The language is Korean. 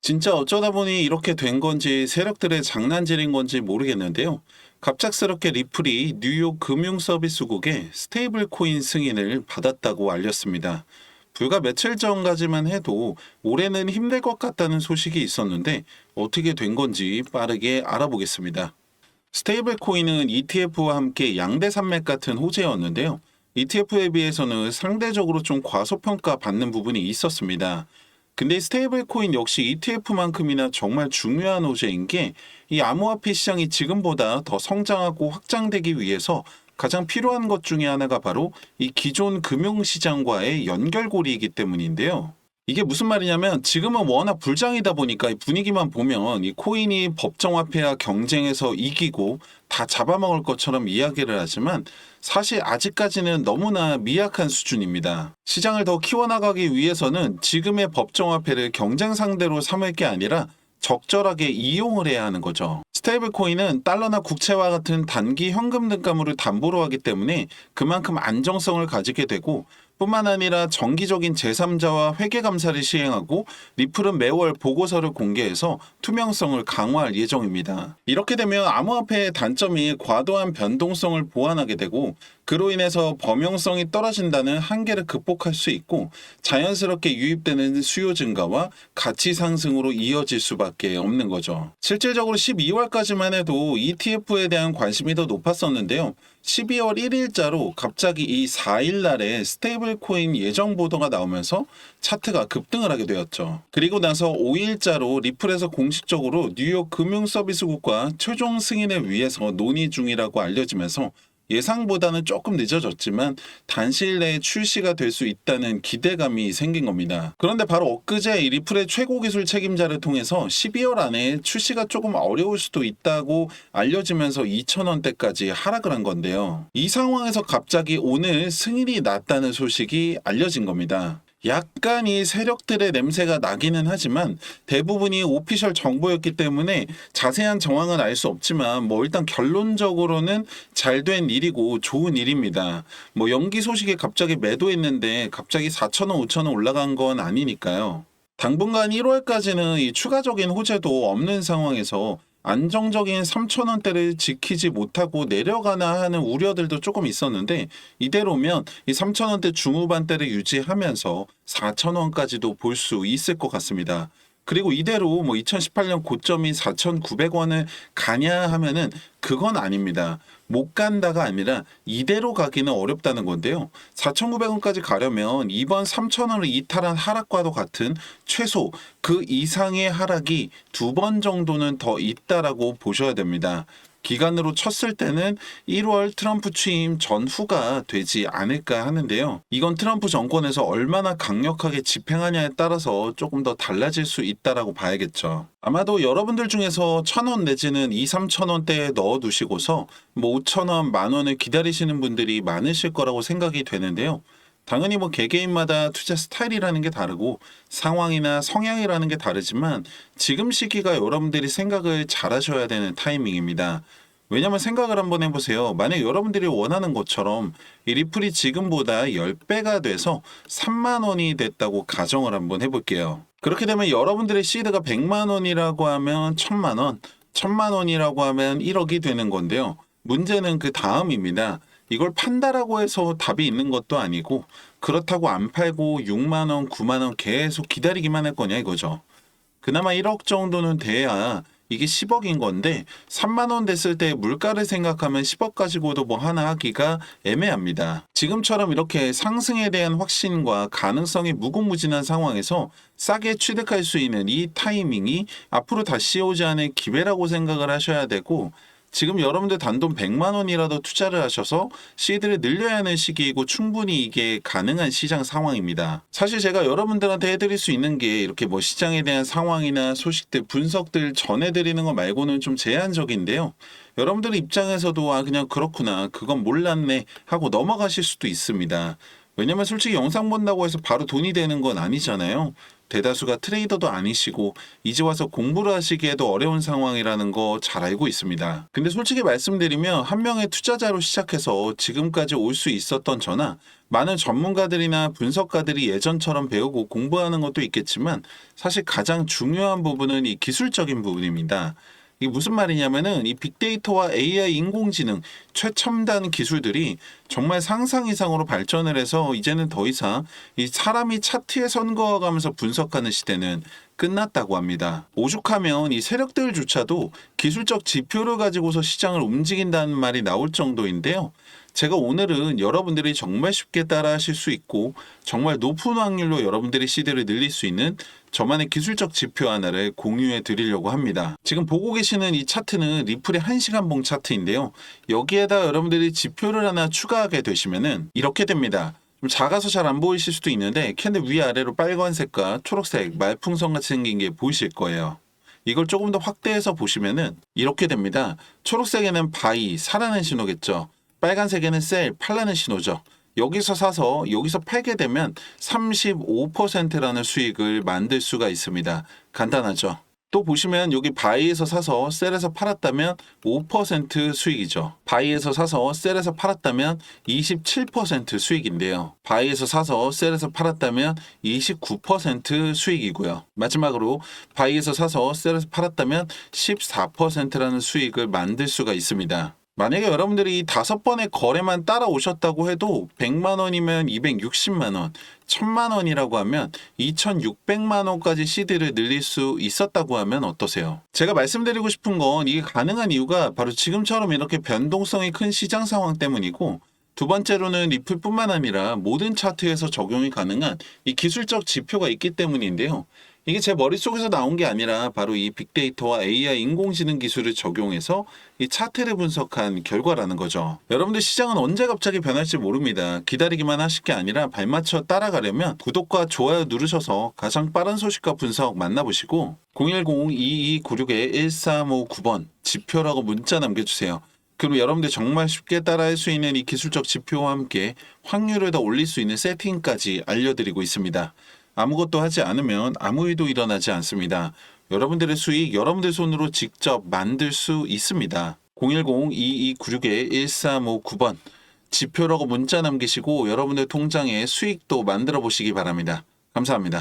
진짜 어쩌다 보니 이렇게 된 건지 세력들의 장난질인 건지 모르겠는데요. 갑작스럽게 리플이 뉴욕 금융서비스국의 스테이블 코인 승인을 받았다고 알렸습니다. 불과 며칠 전까지만 해도 올해는 힘들 것 같다는 소식이 있었는데 어떻게 된 건지 빠르게 알아보겠습니다. 스테이블 코인은 ETF와 함께 양대 산맥 같은 호재였는데요. ETF에 비해서는 상대적으로 좀 과소평가 받는 부분이 있었습니다. 근데 스테이블 코인 역시 ETF만큼이나 정말 중요한 호재인 게 이 암호화폐 시장이 지금보다 더 성장하고 확장되기 위해서 가장 필요한 것 중에 하나가 바로 이 기존 금융시장과의 연결고리이기 때문인데요. 이게 무슨 말이냐면 지금은 워낙 불장이다 보니까 이 분위기만 보면 이 코인이 법정화폐와 경쟁해서 이기고 다 잡아먹을 것처럼 이야기를 하지만 사실 아직까지는 너무나 미약한 수준입니다. 시장을 더 키워나가기 위해서는 지금의 법정화폐를 경쟁 상대로 삼을 게 아니라 적절하게 이용을 해야 하는 거죠. 스테이블 코인은 달러나 국채와 같은 단기 현금 등가물을 담보로 하기 때문에 그만큼 안정성을 가지게 되고 뿐만 아니라 정기적인 제3자와 회계 감사를 시행하고 리플은 매월 보고서를 공개해서 투명성을 강화할 예정입니다. 이렇게 되면 암호화폐의 단점이 과도한 변동성을 보완하게 되고 그로 인해서 범용성이 떨어진다는 한계를 극복할 수 있고 자연스럽게 유입되는 수요 증가와 가치 상승으로 이어질 수밖에 없는 거죠. 실질적으로 12월까지만 해도 ETF에 대한 관심이 더 높았었는데요. 12월 1일자로 갑자기 이 4일 날에 스테이블 코인 예정 보도가 나오면서 차트가 급등을 하게 되었죠. 그리고 나서 5일자로 리플에서 공식적으로 뉴욕 금융서비스국과 최종 승인을 위해서 논의 중이라고 알려지면서 예상보다는 조금 늦어졌지만 단시일 내에 출시가 될 수 있다는 기대감이 생긴 겁니다. 그런데 바로 엊그제 이 리플의 최고 기술 책임자를 통해서 12월 안에 출시가 조금 어려울 수도 있다고 알려지면서 2,000원대까지 하락을 한 건데요. 이 상황에서 갑자기 오늘 승인이 났다는 소식이 알려진 겁니다. 약간 이 세력들의 냄새가 나기는 하지만 대부분이 오피셜 정보였기 때문에 자세한 정황은 알 수 없지만 뭐 일단 결론적으로는 잘 된 일이고 좋은 일입니다. 뭐 연기 소식에 갑자기 매도했는데 갑자기 4,000원, 5,000원 올라간 건 아니니까요. 당분간 1월까지는 이 추가적인 호재도 없는 상황에서 안정적인 3,000원대를 지키지 못하고 내려가나 하는 우려들도 조금 있었는데 이대로면 이 3,000원대 중후반대를 유지하면서 4,000원까지도 볼 수 있을 것 같습니다. 그리고 이대로 뭐 2018년 고점인 4,900원을 가냐 하면은 그건 아닙니다. 못 간다가 아니라 이대로 가기는 어렵다는 건데요. 4,900원까지 가려면 이번 3,000원을 이탈한 하락과도 같은 최소 그 이상의 하락이 2번 정도는 더 있다라고 보셔야 됩니다. 기간으로 쳤을 때는 1월 트럼프 취임 전후가 되지 않을까 하는데요. 이건 트럼프 정권에서 얼마나 강력하게 집행하냐에 따라서 조금 더 달라질 수 있다라고 봐야겠죠. 아마도 여러분들 중에서 1,000원 내지는 2, 3,000원대에 넣어두시고서 뭐 5,000원, 만원을 기다리시는 분들이 많으실 거라고 생각이 되는데요. 당연히 뭐 개개인마다 투자 스타일이라는 게 다르고 상황이나 성향이라는 게 다르지만 지금 시기가 여러분들이 생각을 잘 하셔야 되는 타이밍입니다. 왜냐면 생각을 한번 해보세요. 만약 여러분들이 원하는 것처럼 이 리플이 지금보다 10배가 돼서 3만 원이 됐다고 가정을 한번 해볼게요. 그렇게 되면 여러분들의 시드가 100만 원이라고 하면 1,000만 원, 1,000만 원이라고 하면 1억이 되는 건데요. 문제는 그 다음입니다. 이걸 판다라고 해서 답이 있는 것도 아니고 그렇다고 안 팔고 6만 원, 9만 원 계속 기다리기만 할 거냐 이거죠. 그나마 1억 정도는 돼야 이게 10억인 건데 3만 원 됐을 때 물가를 생각하면 10억 가지고도 뭐 하나 하기가 애매합니다. 지금처럼 이렇게 상승에 대한 확신과 가능성이 무궁무진한 상황에서 싸게 취득할 수 있는 이 타이밍이 앞으로 다시 오지 않을 기회라고 생각을 하셔야 되고 지금 여러분들 단돈 100만 원이라도 투자를 하셔서 시드를 늘려야 하는 시기이고 충분히 이게 가능한 시장 상황입니다. 사실 제가 여러분들한테 해드릴 수 있는 게 이렇게 뭐 시장에 대한 상황이나 소식들, 분석들 전해드리는 거 말고는 좀 제한적인데요. 여러분들 입장에서도 아 그냥 그렇구나, 그건 몰랐네 하고 넘어가실 수도 있습니다. 왜냐면 솔직히 영상 본다고 해서 바로 돈이 되는 건 아니잖아요. 대다수가 트레이더도 아니시고 이제 와서 공부를 하시기에도 어려운 상황이라는 거 잘 알고 있습니다. 근데 솔직히 말씀드리면 한 명의 투자자로 시작해서 지금까지 올 수 있었던 저나 많은 전문가들이나 분석가들이 예전처럼 배우고 공부하는 것도 있겠지만 사실 가장 중요한 부분은 이 기술적인 부분입니다. 이게 무슨 말이냐면은 이 빅데이터와 AI 인공지능 최첨단 기술들이 정말 상상 이상으로 발전을 해서 이제는 더 이상 이 사람이 차트에 선거해가면서 분석하는 시대는 끝났다고 합니다. 오죽하면 이 세력들조차도 기술적 지표를 가지고서 시장을 움직인다는 말이 나올 정도인데요. 제가 오늘은 여러분들이 정말 쉽게 따라하실 수 있고 정말 높은 확률로 여러분들이 시대를 늘릴 수 있는 저만의 기술적 지표 하나를 공유해 드리려고 합니다. 지금 보고 계시는 이 차트는 리플의 1시간 봉 차트인데요. 여기에다 여러분들이 지표를 하나 추가하게 되시면은 이렇게 됩니다. 좀 작아서 잘 안 보이실 수도 있는데 캔들 위아래로 빨간색과 초록색 말풍선 같이 생긴 게 보이실 거예요. 이걸 조금 더 확대해서 보시면은 이렇게 됩니다. 초록색에는 바이, 사라는 신호겠죠. 빨간색에는 셀, 팔라는 신호죠. 여기서 사서 여기서 팔게 되면 35%라는 수익을 만들 수가 있습니다. 간단하죠. 또 보시면 여기 바이에서 사서 셀에서 팔았다면 5% 수익이죠. 바이에서 사서 셀에서 팔았다면 27% 수익인데요. 바이에서 사서 셀에서 팔았다면 29% 수익이고요. 마지막으로 바이에서 사서 셀에서 팔았다면 14%라는 수익을 만들 수가 있습니다. 만약에 여러분들이 이 5번의 거래만 따라오셨다고 해도 100만 원이면 260만 원, 1000만 원이라고 하면 2600만 원까지 CD를 늘릴 수 있었다고 하면 어떠세요? 제가 말씀드리고 싶은 건 이게 가능한 이유가 바로 지금처럼 이렇게 변동성이 큰 시장 상황 때문이고 두 번째로는 리플뿐만 아니라 모든 차트에서 적용이 가능한 이 기술적 지표가 있기 때문인데요. 이게 제 머릿속에서 나온 게 아니라 바로 이 빅데이터와 AI 인공지능 기술을 적용해서 이 차트를 분석한 결과라는 거죠. 여러분들 시장은 언제 갑자기 변할지 모릅니다. 기다리기만 하실 게 아니라 발맞춰 따라가려면 구독과 좋아요 누르셔서 가장 빠른 소식과 분석 만나보시고 010-2296-1359번 지표라고 문자 남겨주세요. 그럼 여러분들 정말 쉽게 따라할 수 있는 이 기술적 지표와 함께 확률을 더 올릴 수 있는 세팅까지 알려드리고 있습니다. 아무것도 하지 않으면 아무 일도 일어나지 않습니다. 여러분들의 수익 여러분들 손으로 직접 만들 수 있습니다. 010-2296-1359번 지표라고 문자 남기시고 여러분들 통장에 수익도 만들어 보시기 바랍니다. 감사합니다.